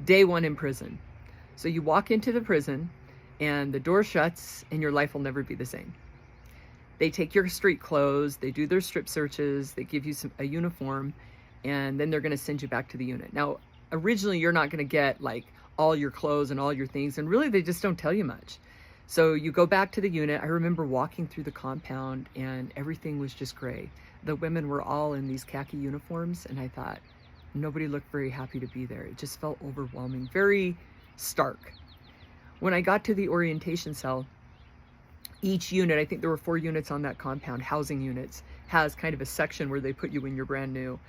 Day one in prison. So you walk into the prison and the door shuts and your life will never be the same. They take your street clothes, they do their strip searches, they give you a uniform, and then they're going to send you back to the unit. Now, originally you're not going to get like all your clothes and all your things, and really they just don't tell you much. So you go back to the unit. I remember walking through the compound and everything was just gray. The women were all in these khaki uniforms, and I thought, nobody looked very happy to be there. It just felt overwhelming, very stark. When I got to the orientation cell, each unit, I think there were 4 units on that compound, housing units, has kind of a section where they put you when you're brand new.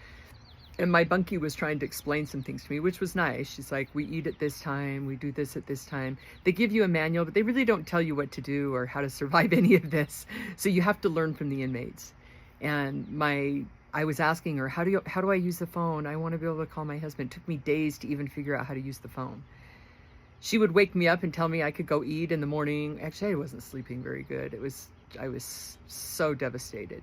And my bunkie was trying to explain some things to me, which was nice. She's like, we eat at this time, we do this at this time. They give you a manual, but they really don't tell you what to do or how to survive any of this. So you have to learn from the inmates. And I was asking her, how do I use the phone? I want to be able to call my husband. It took me days to even figure out how to use the phone. She would wake me up and tell me I could go eat in the morning. Actually, I wasn't sleeping very good. I was so devastated.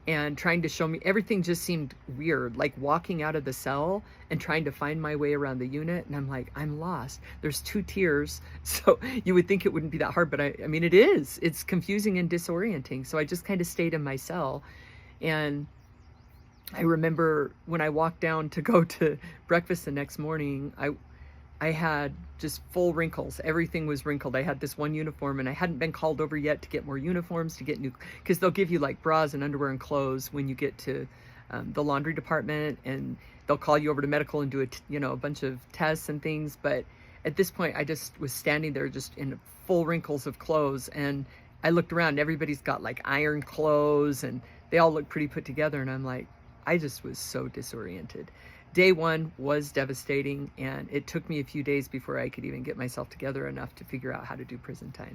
And trying to show me, everything just seemed weird, like walking out of the cell and trying to find my way around the unit. And I'm like, I'm lost. There's 2 tiers. So you would think it wouldn't be that hard, but I mean, it is. It's confusing and disorienting. So I just kind of stayed in my cell. And I remember when I walked down to go to breakfast the next morning, I had just full wrinkles. Everything was wrinkled. I had this one uniform and I hadn't been called over yet to get more uniforms, to get new, because they'll give you like bras and underwear and clothes when you get to the laundry department, and they'll call you over to medical and do a bunch of tests and things. But at this point I just was standing there just in full wrinkles of clothes, and I looked around and everybody's got like iron clothes and they all look pretty put together, and I'm like, I just was so disoriented. Day one was devastating, and it took me a few days before I could even get myself together enough to figure out how to do prison time.